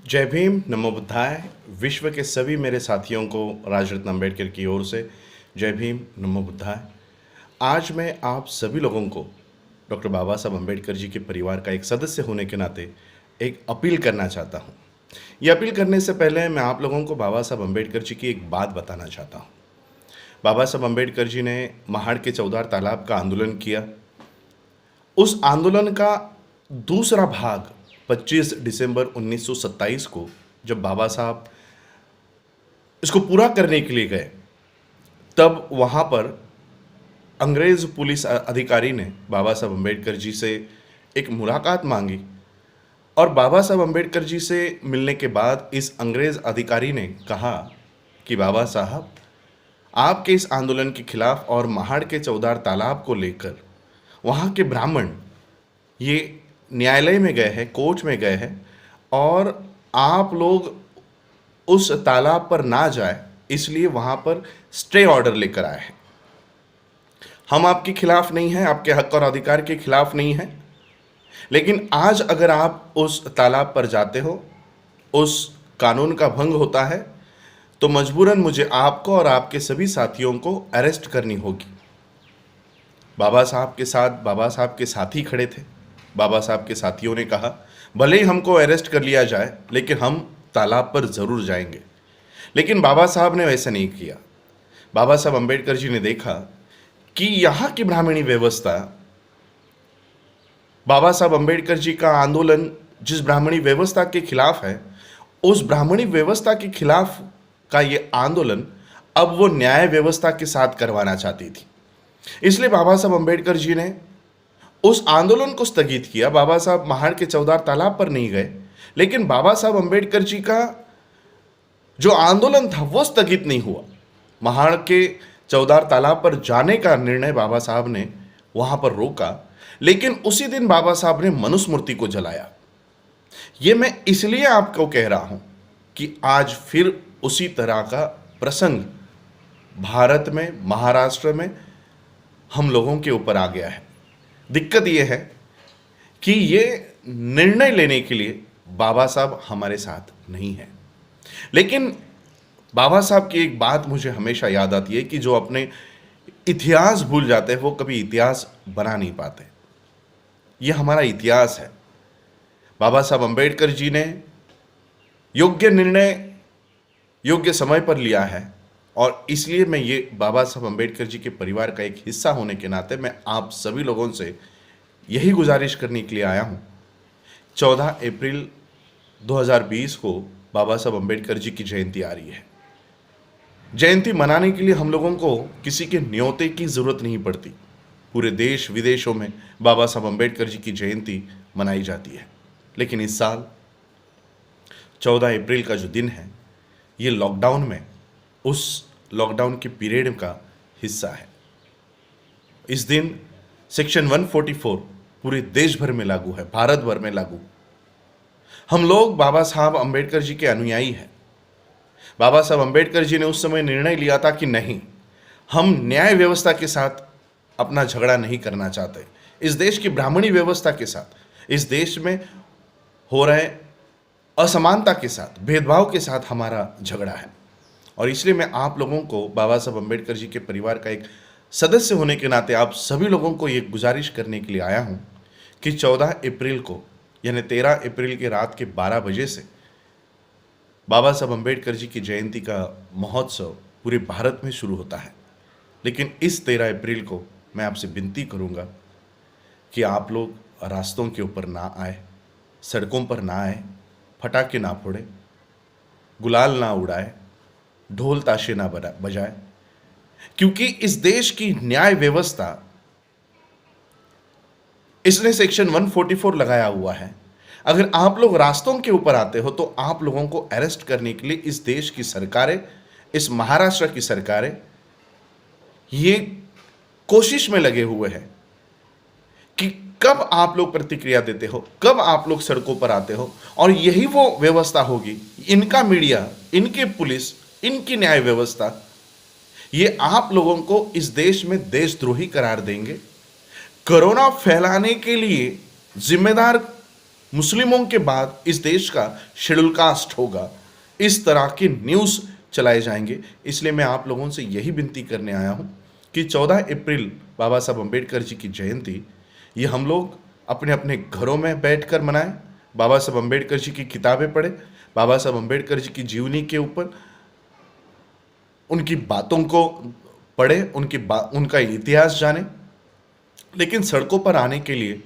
जय भीम, नमो बुद्धाय। विश्व के सभी मेरे साथियों को राजरत्न अम्बेडकर की ओर से जय भीम, नमो बुद्धाय। आज मैं आप सभी लोगों को डॉक्टर बाबा साहब अम्बेडकर जी के परिवार का एक सदस्य होने के नाते एक अपील करना चाहता हूँ। ये अपील करने से पहले मैं आप लोगों को बाबा साहब अम्बेडकर जी की एक बात बताना चाहता हूँ। बाबा साहब अम्बेडकर जी ने महाड़ के चौधार तालाब का आंदोलन किया। उस आंदोलन का दूसरा भाग 25 दिसंबर 1927 को जब बाबा साहब इसको पूरा करने के लिए गए, तब वहाँ पर अंग्रेज पुलिस अधिकारी ने बाबा साहब अम्बेडकर जी से एक मुलाकात मांगी और बाबा साहब अम्बेडकर जी से मिलने के बाद इस अंग्रेज अधिकारी ने कहा कि बाबा साहब, आपके इस आंदोलन के खिलाफ और महाड़ के चौधार तालाब को लेकर वहाँ के ब्राह्मण ये न्यायालय में गए हैं, कोर्ट में गए हैं और आप लोग उस तालाब पर ना जाए इसलिए वहाँ पर स्टे ऑर्डर लेकर आए हैं। हम आपके खिलाफ नहीं हैं, आपके हक और अधिकार के खिलाफ नहीं हैं, लेकिन आज अगर आप उस तालाब पर जाते हो, उस कानून का भंग होता है, तो मजबूरन मुझे आपको और आपके सभी साथियों को अरेस्ट करनी होगी। बाबा साहब के साथ बाबा साहब के साथी खड़े थे। बाबा साहब के साथियों ने कहा, भले ही हमको अरेस्ट कर लिया जाए लेकिन हम तालाब पर ज़रूर जाएंगे। लेकिन बाबा साहब ने वैसा नहीं किया। बाबा साहब अम्बेडकर जी ने देखा कि यहाँ की ब्राह्मणी व्यवस्था, बाबा साहब अम्बेडकर जी का आंदोलन जिस ब्राह्मणी व्यवस्था के खिलाफ है, उस ब्राह्मणी व्यवस्था के खिलाफ का ये आंदोलन अब वो न्याय व्यवस्था के साथ करवाना चाहती थी। इसलिए बाबा साहब अम्बेडकर जी ने उस आंदोलन को स्थगित किया। बाबा साहब महाड़ के चौधार तालाब पर नहीं गए, लेकिन बाबा साहब अम्बेडकर जी का जो आंदोलन था वो स्थगित नहीं हुआ। महाड़ के चौधार तालाब पर जाने का निर्णय बाबा साहब ने वहां पर रोका, लेकिन उसी दिन बाबा साहब ने मनुस्मृति को जलाया। ये मैं इसलिए आपको कह रहा हूं कि आज फिर उसी तरह का प्रसंग भारत में, महाराष्ट्र में हम लोगों के ऊपर आ गया है। दिक्कत यह है कि ये निर्णय लेने के लिए बाबा साहब हमारे साथ नहीं है। लेकिन बाबा साहब की एक बात मुझे हमेशा याद आती है कि जो अपने इतिहास भूल जाते हैं वो कभी इतिहास बना नहीं पाते। ये हमारा इतिहास है। बाबा साहब अम्बेडकर जी ने योग्य निर्णय योग्य समय पर लिया है और इसलिए मैं ये बाबा साहब अम्बेडकर जी के परिवार का एक हिस्सा होने के नाते मैं आप सभी लोगों से यही गुजारिश करने के लिए आया हूँ। 14 अप्रैल 2020 को बाबा साहब अम्बेडकर जी की जयंती आ रही है। जयंती मनाने के लिए हम लोगों को किसी के न्योते की ज़रूरत नहीं पड़ती। पूरे देश विदेशों में बाबा साहब अम्बेडकर जी की जयंती मनाई जाती है। लेकिन इस साल 14 अप्रैल का जो दिन है, ये लॉकडाउन में उस लॉकडाउन के पीरियड का हिस्सा है। इस दिन सेक्शन 144 पूरे देश भर में लागू है, भारत भर में लागू। हम लोग बाबा साहब अम्बेडकर जी के अनुयायी हैं। बाबा साहब अम्बेडकर जी ने उस समय निर्णय लिया था कि नहीं, हम न्याय व्यवस्था के साथ अपना झगड़ा नहीं करना चाहते। इस देश की ब्राह्मणी व्यवस्था के साथ, इस देश में हो रहे असमानता के साथ, भेदभाव के साथ हमारा झगड़ा है। और इसलिए मैं आप लोगों को बाबा साहब अम्बेडकर जी के परिवार का एक सदस्य होने के नाते आप सभी लोगों को ये गुजारिश करने के लिए आया हूँ कि 14 अप्रैल को यानी 13 अप्रैल की रात के 12 बजे से बाबा साहब अम्बेडकर जी की जयंती का महोत्सव पूरे भारत में शुरू होता है। लेकिन इस 13 अप्रैल को मैं आपसे विनती करूँगा कि आप लोग रास्तों के ऊपर ना आए, सड़कों पर ना आए, फटाके ना फोड़े, गुलाल ना उड़ाए, ढोल ताशे ना बजाए, क्योंकि इस देश की न्याय व्यवस्था, इसने सेक्शन 144 लगाया हुआ है। अगर आप लोग रास्तों के ऊपर आते हो तो आप लोगों को अरेस्ट करने के लिए इस देश की सरकारें, इस महाराष्ट्र की सरकारें ये कोशिश में लगे हुए हैं कि कब आप लोग प्रतिक्रिया देते हो, कब आप लोग सड़कों पर आते हो। और यही वो व्यवस्था होगी, इनका मीडिया, इनके पुलिस, इनकी न्याय व्यवस्था, ये आप लोगों को इस देश में देशद्रोही करार देंगे। कोरोना फैलाने के लिए जिम्मेदार मुस्लिमों के बाद इस देश का शेड्यूल कास्ट होगा, इस तरह के न्यूज़ चलाए जाएंगे। इसलिए मैं आप लोगों से यही विनती करने आया हूँ कि 14 अप्रैल बाबा साहब अम्बेडकर जी की जयंती, ये हम लोग अपने अपने घरों में बैठकर मनाएं, बाबा साहब अम्बेडकर जी की किताबें पढ़ें, बाबा साहब अम्बेडकर जी की जीवनी के ऊपर उनकी बातों को पढ़ें, उनका इतिहास जानें। लेकिन सड़कों पर आने के लिए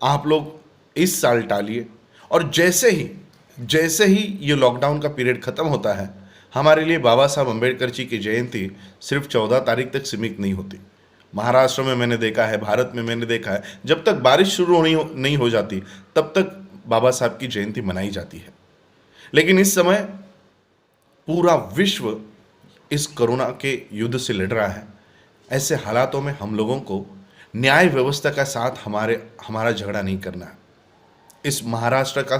आप लोग इस साल टालिए, और जैसे ही ये लॉकडाउन का पीरियड ख़त्म होता है, हमारे लिए बाबा साहब अम्बेडकर जी की जयंती सिर्फ 14 तारीख तक सीमित नहीं होती। महाराष्ट्र में मैंने देखा है, भारत में मैंने देखा है, जब तक बारिश शुरू नहीं हो जाती तब तक बाबा साहब की जयंती मनाई जाती है। लेकिन इस समय पूरा विश्व इस कोरोना के युद्ध से लड़ रहा है। ऐसे हालातों में हम लोगों को न्याय व्यवस्था का साथ हमारा झगड़ा नहीं करना है। इस महाराष्ट्र का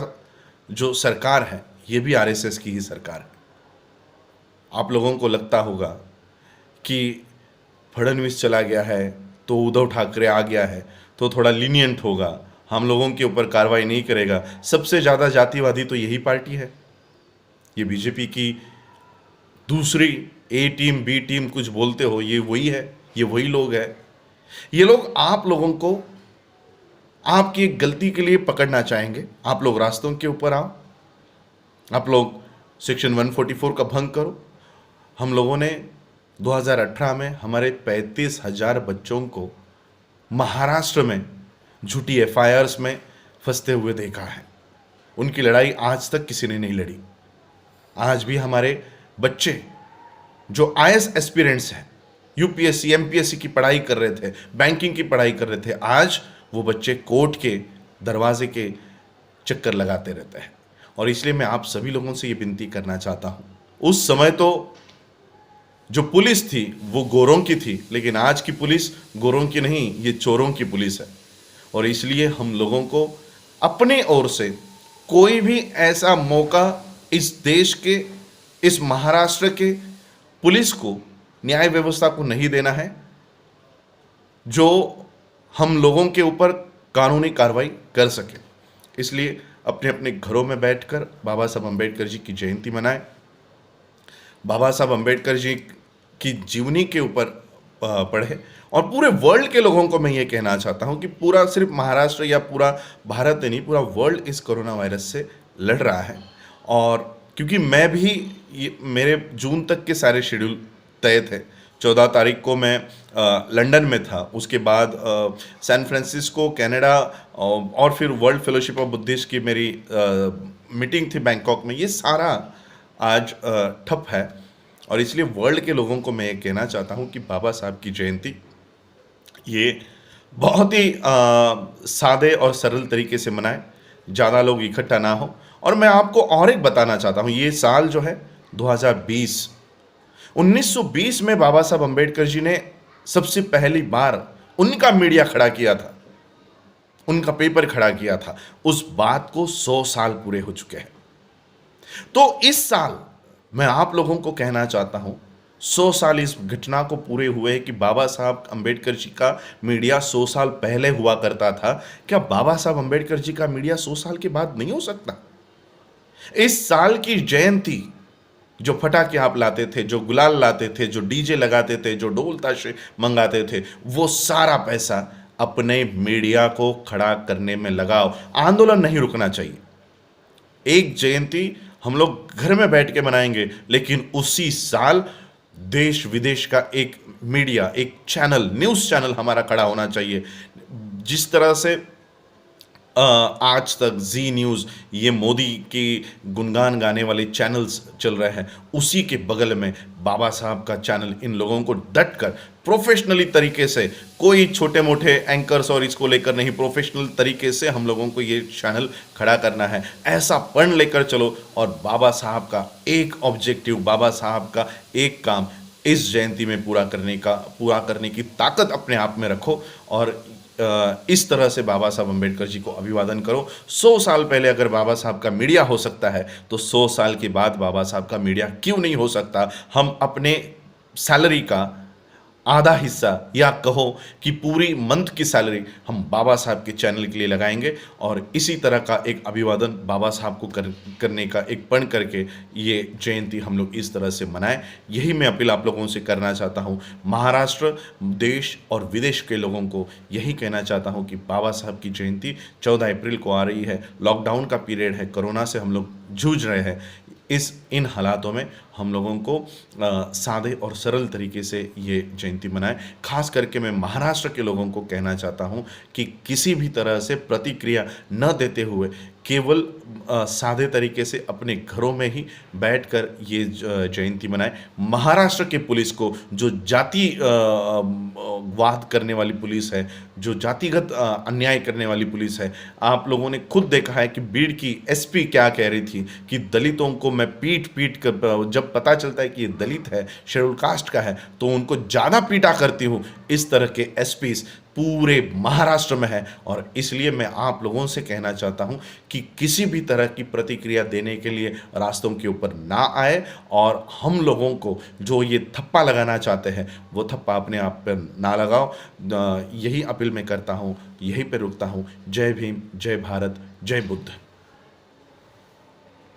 जो सरकार है, ये भी आरएसएस की ही सरकार है। आप लोगों को लगता होगा कि फडणवीस चला गया है तो उद्धव ठाकरे आ गया है तो थोड़ा लीनियंट होगा, हम लोगों के ऊपर कार्रवाई नहीं करेगा। सबसे ज़्यादा जातिवादी तो यही पार्टी है। ये बीजेपी की दूसरी ए टीम बी टीम कुछ बोलते हो, ये वही है, ये वही लोग हैं। ये लोग आप लोगों को आपकी एक गलती के लिए पकड़ना चाहेंगे। आप लोग रास्तों के ऊपर आओ, आप लोग सेक्शन 144 का भंग करो। हम लोगों ने 2018 में हमारे 35,000 बच्चों को महाराष्ट्र में झूठी एफआईआर्स में फंसते हुए देखा है। उनकी लड़ाई आज तक किसी ने नहीं लड़ी। आज भी हमारे बच्चे जो आईएएस एस्पिरेंट्स हैं, यूपीएससी एमपीएससी की पढ़ाई कर रहे थे, बैंकिंग की पढ़ाई कर रहे थे, आज वो बच्चे कोर्ट के दरवाजे के चक्कर लगाते रहते हैं। और इसलिए मैं आप सभी लोगों से ये विनती करना चाहता हूँ, उस समय तो जो पुलिस थी वो गोरों की थी, लेकिन आज की पुलिस गोरों की नहीं, ये चोरों की पुलिस है। और इसलिए हम लोगों को अपने ओर से कोई भी ऐसा मौका इस देश के, इस महाराष्ट्र के पुलिस को, न्याय व्यवस्था को नहीं देना है जो हम लोगों के ऊपर कानूनी कार्रवाई कर सके। इसलिए अपने अपने घरों में बैठकर बाबा साहब अम्बेडकर जी की जयंती मनाएं। बाबा साहब अम्बेडकर जी की जीवनी के ऊपर पढ़े। और पूरे वर्ल्ड के लोगों को मैं ये कहना चाहता हूँ कि पूरा सिर्फ महाराष्ट्र या पूरा भारत नहीं, पूरा वर्ल्ड इस कोरोना वायरस से लड़ रहा है। और क्योंकि मैं भी मेरे जून तक के सारे शेड्यूल तय थे। 14 तारीख को मैं लंदन में था, उसके बाद सैन फ्रांसिस्को कनाडा, और फिर वर्ल्ड फेलोशिप ऑफ बुद्धिस्ट की मेरी मीटिंग थी बैंकॉक में। ये सारा आज ठप है। और इसलिए वर्ल्ड के लोगों को मैं ये कहना चाहता हूँ कि बाबा साहब की जयंती ये बहुत ही सादे और सरल तरीके से मनाएं, ज़्यादा लोग इकट्ठा ना हो। और मैं आपको और एक बताना चाहता हूँ, ये साल जो है 2020, 1920 में बाबा साहब अम्बेडकर जी ने सबसे पहली बार उनका मीडिया खड़ा किया था, उनका पेपर खड़ा किया था। उस बात को 100 साल पूरे हो चुके हैं। तो इस साल मैं आप लोगों को कहना चाहता हूं, 100 साल इस घटना को पूरे हुए कि बाबा साहब अम्बेडकर जी का मीडिया 100 साल पहले हुआ करता था। क्या बाबा साहब अम्बेडकर जी का मीडिया 100 साल के बाद नहीं हो सकता? इस साल की जयंती, जो पटाखे आप लाते थे, जो गुलाल लाते थे, जो डीजे लगाते थे, जो ढोल ताशे मंगाते थे, वो सारा पैसा अपने मीडिया को खड़ा करने में लगाओ। आंदोलन नहीं रुकना चाहिए। एक जयंती हम लोग घर में बैठ के मनाएंगे, लेकिन उसी साल देश विदेश का एक मीडिया, एक चैनल, न्यूज़ चैनल हमारा खड़ा होना चाहिए। जिस तरह से आज तक जी न्यूज़, ये मोदी की गुणगान गाने वाले चैनल्स चल रहे हैं, उसी के बगल में बाबा साहब का चैनल। इन लोगों को डट कर प्रोफेशनली तरीके से, कोई छोटे मोटे एंकर्स और इसको लेकर नहीं, प्रोफेशनल तरीके से हम लोगों को ये चैनल खड़ा करना है। ऐसा पण लेकर चलो और बाबा साहब का एक ऑब्जेक्टिव, बाबा साहब का एक काम इस जयंती में पूरा करने की ताकत अपने आप में रखो। और इस तरह से बाबा साहब अम्बेडकर जी को अभिवादन करो। 100 साल पहले अगर बाबा साहब का मीडिया हो सकता है, तो 100 साल के बाद बाबा साहब का मीडिया क्यों नहीं हो सकता? हम अपने सैलरी का, आधा हिस्सा या कहो कि पूरी मंथ की सैलरी हम बाबा साहब के चैनल के लिए लगाएंगे और इसी तरह का एक अभिवादन बाबा साहब को करने का एक पण करके ये जयंती हम लोग इस तरह से मनाएं। यही मैं अपील आप लोगों से करना चाहता हूँ। महाराष्ट्र, देश और विदेश के लोगों को यही कहना चाहता हूँ कि बाबा साहब की जयंती 14 अप्रैल को आ रही है। लॉकडाउन का पीरियड है, कोरोना से हम लोग जूझ रहे हैं। इन हालातों में हम लोगों को सादे और सरल तरीके से ये जयंती मनाएं। खास करके मैं महाराष्ट्र के लोगों को कहना चाहता हूँ कि किसी भी तरह से प्रतिक्रिया न देते हुए केवल सादे तरीके से अपने घरों में ही बैठकर ये जयंती मनाएं। महाराष्ट्र के पुलिस को जो जाति वाद करने वाली पुलिस है, जो जातिगत अन्याय करने वाली पुलिस है, आप लोगों ने खुद देखा है कि बीड़ की एसपी क्या कह रही थी कि दलितों को मैं पीट पीट कर, जब पता चलता है कि ये दलित है, शेड्यूल कास्ट का है, तो उनको ज़्यादा पीटा करती हूँ। इस तरह के एसपीज पूरे महाराष्ट्र में है और इसलिए मैं आप लोगों से कहना चाहता हूं कि किसी भी तरह की प्रतिक्रिया देने के लिए रास्तों के ऊपर ना आए और हम लोगों को जो ये थप्पा लगाना चाहते हैं वो थप्पा अपने आप पर ना लगाओ। यही अपील मैं करता हूं, यहीं पे रुकता हूं। जय भीम, जय भारत, जय बुद्ध।